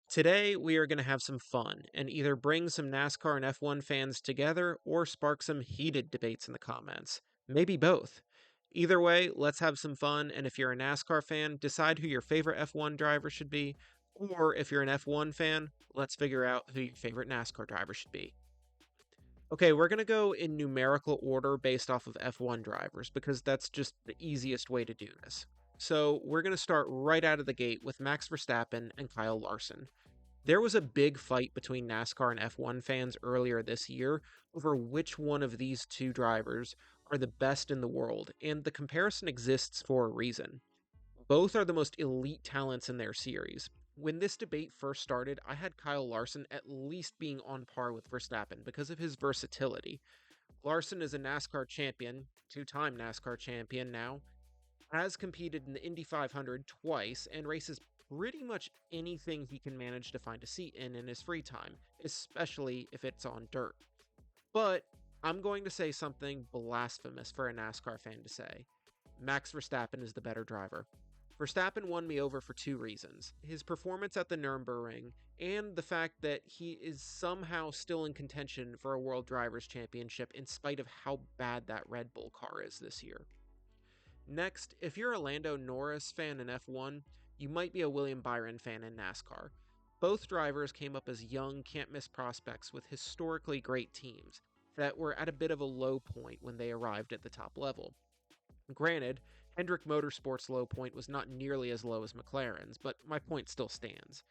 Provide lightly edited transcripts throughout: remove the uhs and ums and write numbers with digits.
Today, we are going to have some fun and either bring some NASCAR and F1 fans together or spark some heated debates in the comments. Maybe both. Either way, let's have some fun, and if you're a NASCAR fan, decide who your favorite F1 driver should be, or if you're an F1 fan, let's figure out who your favorite NASCAR driver should be. Okay, we're going to go in numerical order based off of F1 drivers because that's just the easiest way to do this. So, we're going to start right out of the gate with Max Verstappen and Kyle Larson. There was a big fight between NASCAR and F1 fans earlier this year over which one of these two drivers are the best in the world, and the comparison exists for a reason. Both are the most elite talents in their series. When this debate first started, I had Kyle Larson at least being on par with Verstappen because of his versatility. Larson is a NASCAR champion, two-time NASCAR champion now, has competed in the Indy 500 twice, and races pretty much anything he can manage to find a seat in his free time, especially if it's on dirt. But I'm going to say something blasphemous for a NASCAR fan to say. Max Verstappen is the better driver. Verstappen won me over for two reasons: his performance at the Nürburgring, and the fact that he is somehow still in contention for a World Drivers' Championship in spite of how bad that Red Bull car is this year. Next, if you're a Lando Norris fan in F1, you might be a William Byron fan in NASCAR. Both drivers came up as young, can't miss prospects with historically great teams that were at a bit of a low point when they arrived at the top level. Granted, Hendrick Motorsport's low point was not nearly as low as McLaren's, but my point still stands.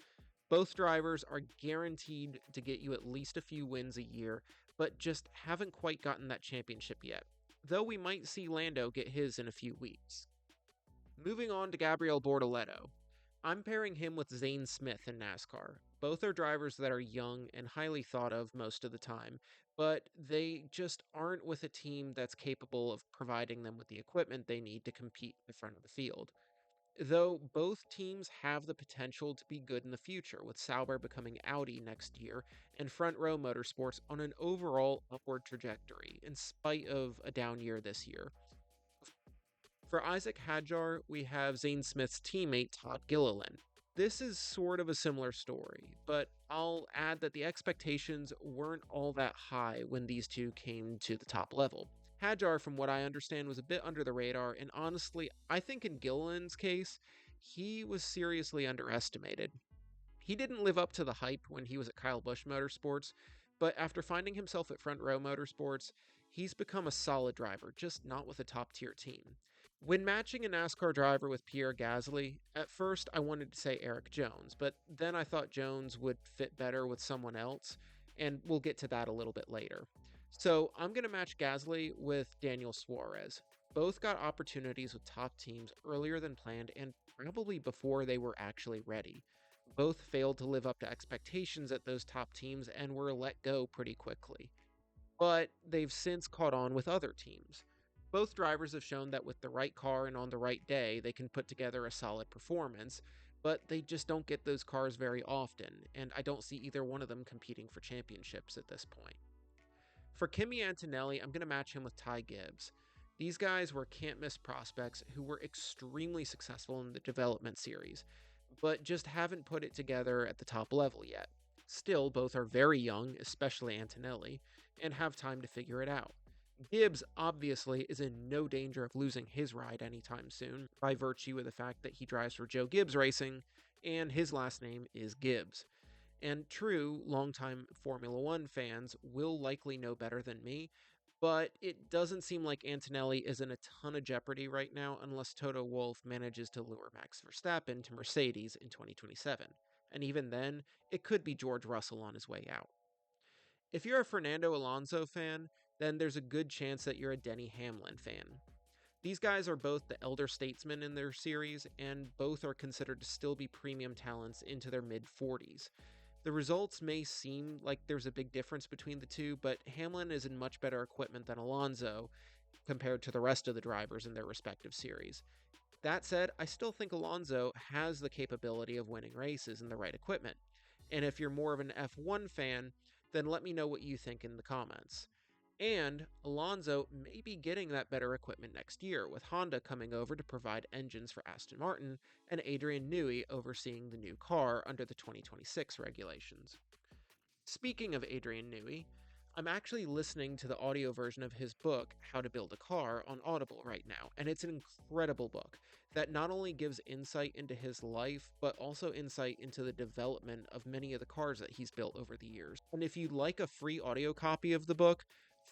Both drivers are guaranteed to get you at least a few wins a year, but just haven't quite gotten that championship yet, though we might see Lando get his in a few weeks. Moving on to Gabriel Bortoleto. I'm pairing him with Zane Smith in NASCAR. Both are drivers that are young and highly thought of most of the time, but they just aren't with a team that's capable of providing them with the equipment they need to compete in the front of the field. Though both teams have the potential to be good in the future, with Sauber becoming Audi next year and Front Row Motorsports on an overall upward trajectory, in spite of a down year this year. For Isaac Hadjar, we have Zane Smith's teammate Todd Gilliland. This is sort of a similar story, but I'll add that the expectations weren't all that high when these two came to the top level. Hadjar, from what I understand, was a bit under the radar, and honestly, I think in Gilliland's case, he was seriously underestimated. He didn't live up to the hype when he was at Kyle Busch Motorsports, but after finding himself at Front Row Motorsports, he's become a solid driver, just not with a top tier team. When matching a NASCAR driver with Pierre Gasly, at first I wanted to say Eric Jones, but then I thought Jones would fit better with someone else, and we'll get to that a little bit later. So I'm going to match Gasly with Daniel Suarez. Both got opportunities with top teams earlier than planned and probably before they were actually ready. Both failed to live up to expectations at those top teams and were let go pretty quickly. But they've since caught on with other teams. Both drivers have shown that with the right car and on the right day, they can put together a solid performance, but they just don't get those cars very often, and I don't see either one of them competing for championships at this point. For Kimi Antonelli, I'm going to match him with Ty Gibbs. These guys were can't miss prospects who were extremely successful in the development series, but just haven't put it together at the top level yet. Still, both are very young, especially Antonelli, and have time to figure it out. Gibbs obviously is in no danger of losing his ride anytime soon, by virtue of the fact that he drives for Joe Gibbs Racing, and his last name is Gibbs. And true, longtime Formula One fans will likely know better than me, but it doesn't seem like Antonelli is in a ton of jeopardy right now unless Toto Wolff manages to lure Max Verstappen to Mercedes in 2027. And even then, it could be George Russell on his way out. If you're a Fernando Alonso fan, then there's a good chance that you're a Denny Hamlin fan. These guys are both the elder statesmen in their series, and both are considered to still be premium talents into their mid 40s. The results may seem like there's a big difference between the two, but Hamlin is in much better equipment than Alonso compared to the rest of the drivers in their respective series. That said, I still think Alonso has the capability of winning races in the right equipment. And if you're more of an F1 fan, then let me know what you think in the comments. And Alonso may be getting that better equipment next year, with Honda coming over to provide engines for Aston Martin and Adrian Newey overseeing the new car under the 2026 regulations. Speaking of Adrian Newey, I'm actually listening to the audio version of his book, How to Build a Car, on Audible right now, and it's an incredible book that not only gives insight into his life, but also insight into the development of many of the cars that he's built over the years. And if you'd like a free audio copy of the book,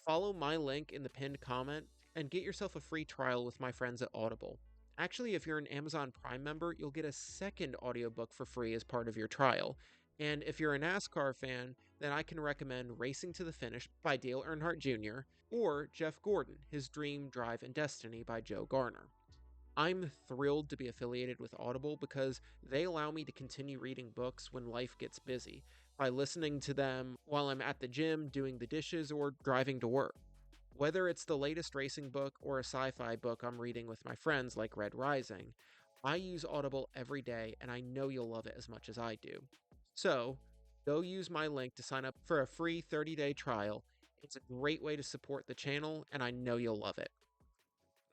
follow my link in the pinned comment and get yourself a free trial with my friends at Audible. Actually, if you're an Amazon Prime member, you'll get a second audiobook for free as part of your trial. And if you're a NASCAR fan, then I can recommend Racing to the Finish by Dale Earnhardt Jr. or Jeff Gordon, His Dream, Drive, and Destiny by Joe Garner. I'm thrilled to be affiliated with Audible because they allow me to continue reading books when life gets busy by listening to them while I'm at the gym, doing the dishes, or driving to work. Whether it's the latest racing book or a sci-fi book I'm reading with my friends like Red Rising, I use Audible every day and I know you'll love it as much as I do. So, go use my link to sign up for a free 30-day trial. It's a great way to support the channel and I know you'll love it.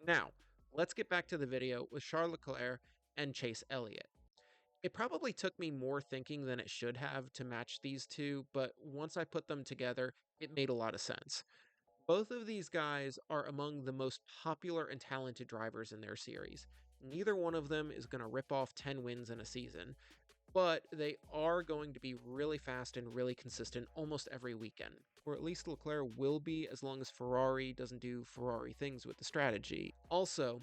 Now, let's get back to the video with Charles Leclerc and Chase Elliott. It probably took me more thinking than it should have to match these two, but once I put them together, it made a lot of sense. Both of these guys are among the most popular and talented drivers in their series. Neither one of them is going to rip off 10 wins in a season, but they are going to be really fast and really consistent almost every weekend. Or at least Leclerc will be, as long as Ferrari doesn't do Ferrari things with the strategy. Also,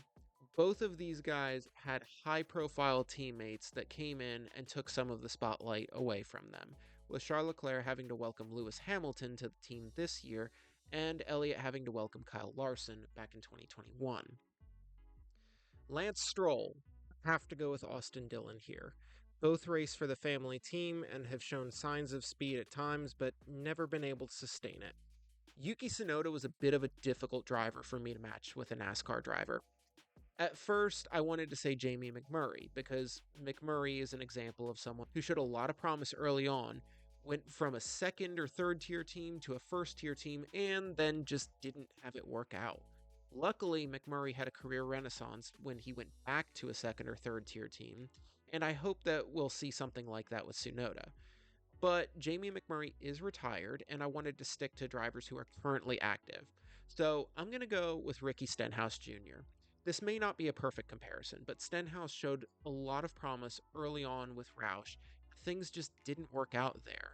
both of these guys had high-profile teammates that came in and took some of the spotlight away from them, with Charles Leclerc having to welcome Lewis Hamilton to the team this year, and Elliott having to welcome Kyle Larson back in 2021. Lance Stroll, have to go with Austin Dillon here. Both race for the family team and have shown signs of speed at times, but never been able to sustain it. Yuki Tsunoda was a bit of a difficult driver for me to match with a NASCAR driver. At first, I wanted to say Jamie McMurray, because McMurray is an example of someone who showed a lot of promise early on, went from a second or third tier team to a first tier team, and then just didn't have it work out. Luckily, McMurray had a career renaissance when he went back to a second or third tier team, and I hope that we'll see something like that with Tsunoda. But Jamie McMurray is retired, and I wanted to stick to drivers who are currently active. So I'm going to go with Ricky Stenhouse Jr. This may not be a perfect comparison, but Stenhouse showed a lot of promise early on with Roush. Things just didn't work out there.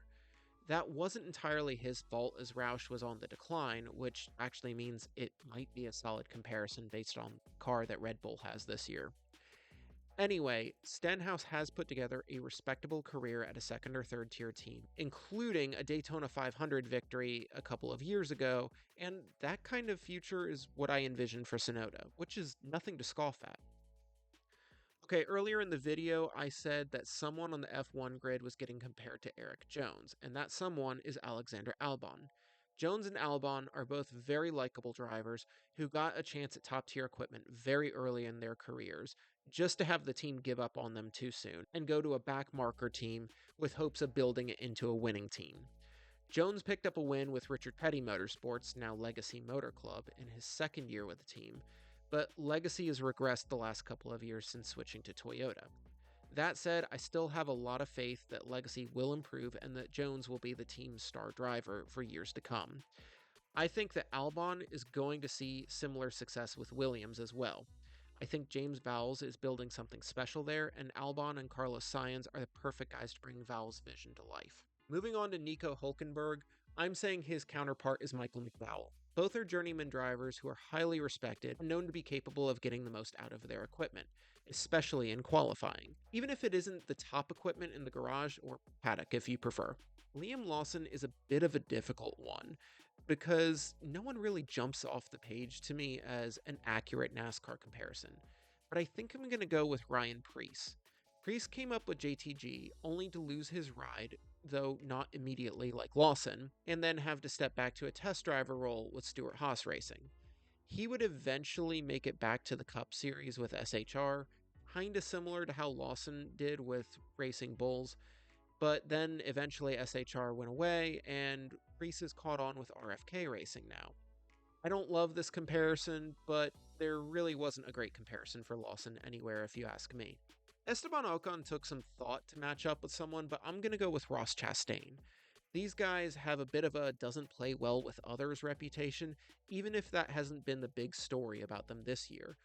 That wasn't entirely his fault, as Roush was on the decline, which actually means it might be a solid comparison based on the car that Red Bull has this year. Anyway, Stenhouse has put together a respectable career at a second or third tier team, including a Daytona 500 victory a couple of years ago, and that kind of future is what I envision for Tsunoda, which is nothing to scoff at. Okay, earlier in the video, I said that someone on the F1 grid was getting compared to Eric Jones, and that someone is Alexander Albon. Jones and Albon are both very likable drivers who got a chance at top tier equipment very early in their careers, just to have the team give up on them too soon and go to a back marker team with hopes of building it into a winning team. Jones picked up a win with Richard Petty Motorsports, now Legacy Motor Club, in his second year with the team, but Legacy has regressed the last couple of years since switching to Toyota. That said, I still have a lot of faith that Legacy will improve and that Jones will be the team's star driver for years to come. I think that Albon is going to see similar success with Williams as well. I think James Vowles is building something special there, and Albon and Carlos Sainz are the perfect guys to bring Vowles' vision to life. Moving on to Nico Hulkenberg, I'm saying his counterpart is Michael McDowell. Both are journeyman drivers who are highly respected and known to be capable of getting the most out of their equipment, especially in qualifying, even if it isn't the top equipment in the garage or paddock if you prefer. Liam Lawson is a bit of a difficult one, because no one really jumps off the page to me as an accurate NASCAR comparison. But I think I'm going to go with Ryan Preece. Preece came up with JTG only to lose his ride, though not immediately like Lawson, and then have to step back to a test driver role with Stewart-Haas Racing. He would eventually make it back to the Cup Series with SHR, kinda similar to how Lawson did with Racing Bulls, but then eventually SHR went away and Preece is caught on with RFK Racing now. I don't love this comparison, but there really wasn't a great comparison for Lawson anywhere, if you ask me. Esteban Ocon took some thought to match up with someone, but I'm going to go with Ross Chastain. These guys have a bit of a doesn't play well with others reputation, even if that hasn't been the big story about them this year.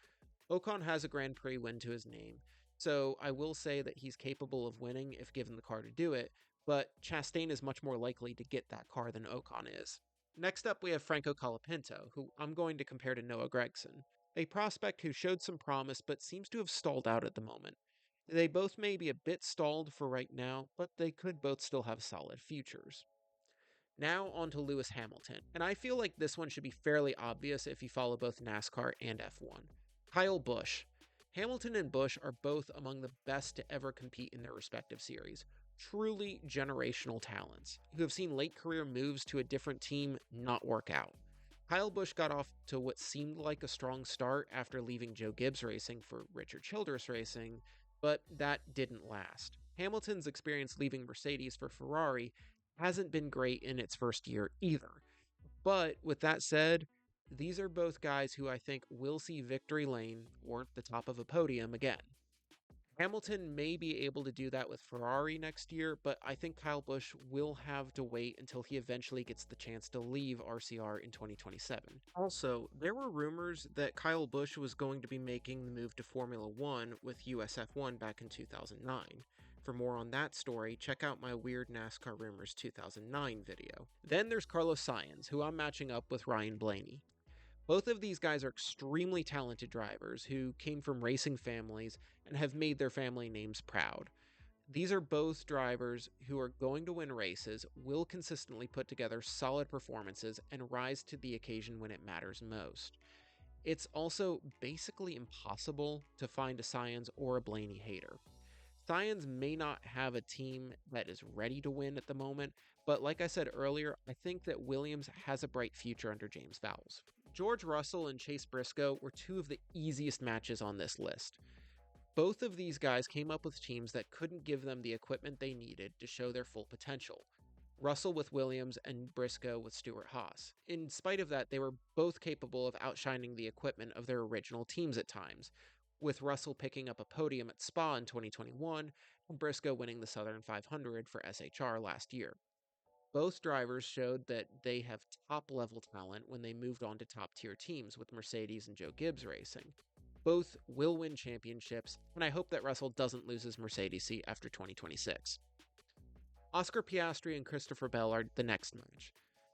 Ocon has a Grand Prix win to his name, so I will say that he's capable of winning if given the car to do it, but Chastain is much more likely to get that car than Ocon is. Next up, we have Franco Colapinto, who I'm going to compare to Noah Gragson, a prospect who showed some promise but seems to have stalled out at the moment. They both may be a bit stalled for right now, but they could both still have solid futures. Now on to Lewis Hamilton, and I feel like this one should be fairly obvious if you follow both NASCAR and F1. Kyle Busch. Hamilton and Busch are both among the best to ever compete in their respective series. Truly generational talents who have seen late career moves to a different team not work out. Kyle Busch got off to what seemed like a strong start after leaving Joe Gibbs Racing for Richard Childress Racing, but that didn't last. Hamilton's experience leaving Mercedes for Ferrari hasn't been great in its first year either. But with that said, these are both guys who I think will see victory lane or the top of a podium again. Hamilton may be able to do that with Ferrari next year, but I think Kyle Busch will have to wait until he eventually gets the chance to leave RCR in 2027. Also, there were rumors that Kyle Busch was going to be making the move to Formula One with USF1 back in 2009. For more on that story, check out my Weird NASCAR Rumors 2009 video. Then there's Carlos Sainz, who I'm matching up with Ryan Blaney. Both of these guys are extremely talented drivers who came from racing families and have made their family names proud. These are both drivers who are going to win races, will consistently put together solid performances, and rise to the occasion when it matters most. It's also basically impossible to find a Sainz or a Blaney hater. Sainz may not have a team that is ready to win at the moment, but like I said earlier, I think that Williams has a bright future under James Vowles. George Russell and Chase Briscoe were two of the easiest matches on this list. Both of these guys came up with teams that couldn't give them the equipment they needed to show their full potential. Russell with Williams and Briscoe with Stewart Haas. In spite of that, they were both capable of outshining the equipment of their original teams at times, with Russell picking up a podium at Spa in 2021 and Briscoe winning the Southern 500 for SHR last year. Both drivers showed that they have top level talent when they moved on to top tier teams with Mercedes and Joe Gibbs Racing. Both will win championships, and I hope that Russell doesn't lose his Mercedes seat after 2026. Oscar Piastri and Christopher Bell are the next match.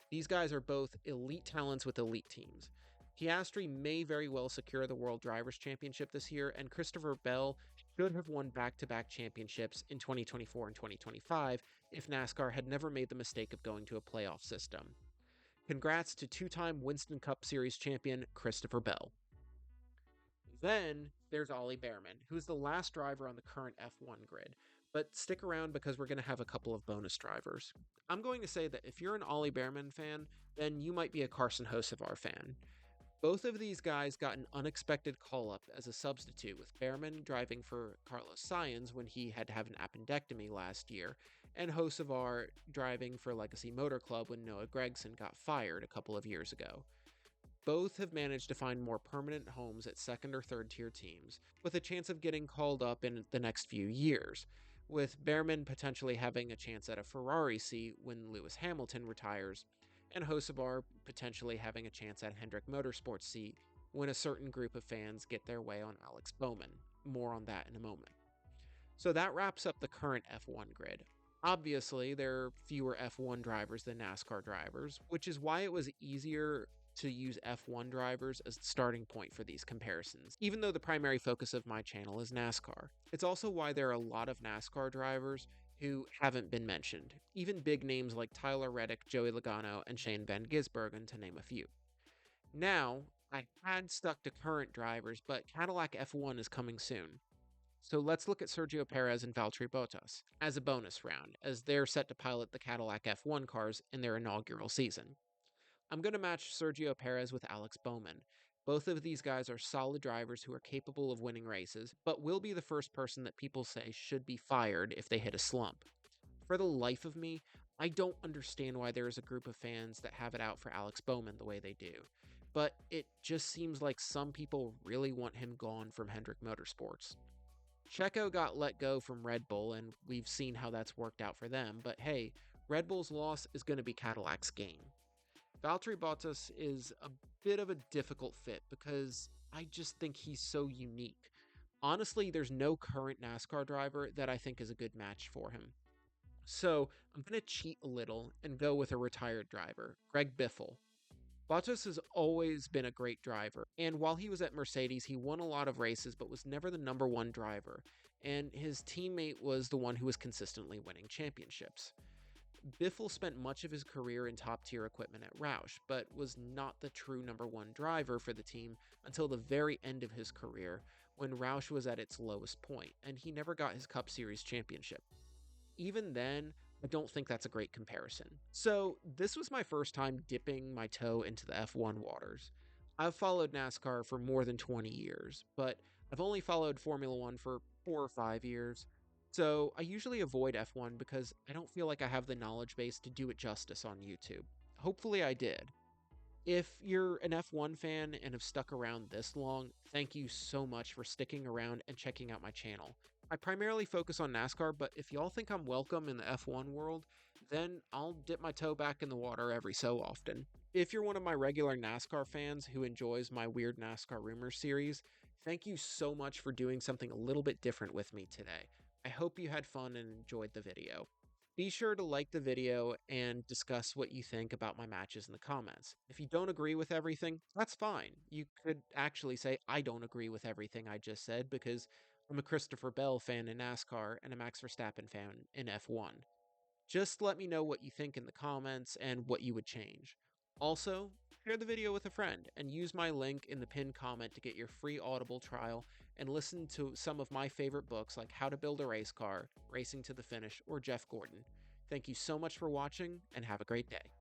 These guys are both elite talents with elite teams. Piastri may very well secure the World Drivers' Championship this year, and Christopher Bell should have won back-to-back championships in 2024 and 2025 if NASCAR had never made the mistake of going to a playoff system. Congrats to two-time Winston Cup Series champion Christopher Bell. Then there's Ollie Bearman, who's the last driver on the current F1 grid, but stick around because we're going to have a couple of bonus drivers. I'm going to say that if you're an Ollie Bearman fan, then you might be a Carson Hocevar fan. Both of these guys got an unexpected call-up as a substitute, with Bearman driving for Carlos Sainz when he had to have an appendectomy last year, and Hocevar driving for Legacy Motor Club when Noah Gragson got fired a couple of years ago. Both have managed to find more permanent homes at second or third tier teams, with a chance of getting called up in the next few years, with Bearman potentially having a chance at a Ferrari seat when Lewis Hamilton retires, and Hocevar potentially having a chance at Hendrick Motorsports seat when a certain group of fans get their way on Alex Bowman. More on that in a moment. So that wraps up the current F1 grid. Obviously, there are fewer F1 drivers than NASCAR drivers, which is why it was easier to use F1 drivers as the starting point for these comparisons, even though the primary focus of my channel is NASCAR. It's also why there are a lot of NASCAR drivers who haven't been mentioned, even big names like Tyler Reddick, Joey Logano, and Shane Van Gisbergen, to name a few. Now, I had stuck to current drivers, but Cadillac F1 is coming soon. So let's look at Sergio Perez and Valtteri Bottas as a bonus round, as they're set to pilot the Cadillac F1 cars in their inaugural season. I'm going to match Sergio Perez with Alex Bowman. Both of these guys are solid drivers who are capable of winning races, but will be the first person that people say should be fired if they hit a slump. For the life of me, I don't understand why there is a group of fans that have it out for Alex Bowman the way they do. but it just seems like some people really want him gone from Hendrick Motorsports. Checo got let go from Red Bull, and we've seen how that's worked out for them, but hey, Red Bull's loss is going to be Cadillac's gain. Valtteri Bottas is a bit of a difficult fit because I just think he's so unique. Honestly, there's no current NASCAR driver that I think is a good match for him. So I'm going to cheat a little and go with a retired driver, Greg Biffle. Bottas has always been a great driver, and while he was at Mercedes, he won a lot of races but was never the number one driver, and his teammate was the one who was consistently winning championships. Biffle spent much of his career in top-tier equipment at Roush, but was not the true number one driver for the team until the very end of his career, when Roush was at its lowest point, and he never got his Cup Series championship. Even then, I don't think that's a great comparison. So, this was my first time dipping my toe into the F1 waters. I've followed NASCAR for more than 20 years, but I've only followed Formula One for 4 or 5 years. So, I usually avoid F1 because I don't feel like I have the knowledge base to do it justice on YouTube. Hopefully, I did. If you're an F1 fan and have stuck around this long, thank you so much for sticking around and checking out my channel. I primarily focus on NASCAR, but if y'all think I'm welcome in the F1 world, then I'll dip my toe back in the water every so often. If you're one of my regular NASCAR fans who enjoys my Weird NASCAR Rumors series, thank you so much for doing something a little bit different with me today. I hope you had fun and enjoyed the video. Be sure to like the video and discuss what you think about my matches in the comments. If you don't agree with everything, that's fine. You could actually say, I don't agree with everything I just said because I'm a Christopher Bell fan in NASCAR and a Max Verstappen fan in F1. Just let me know what you think in the comments and what you would change. Also, share the video with a friend and use my link in the pinned comment to get your free Audible trial and listen to some of my favorite books like How to Build a Race Car, Racing to the Finish, or Jeff Gordon. Thank you so much for watching and have a great day.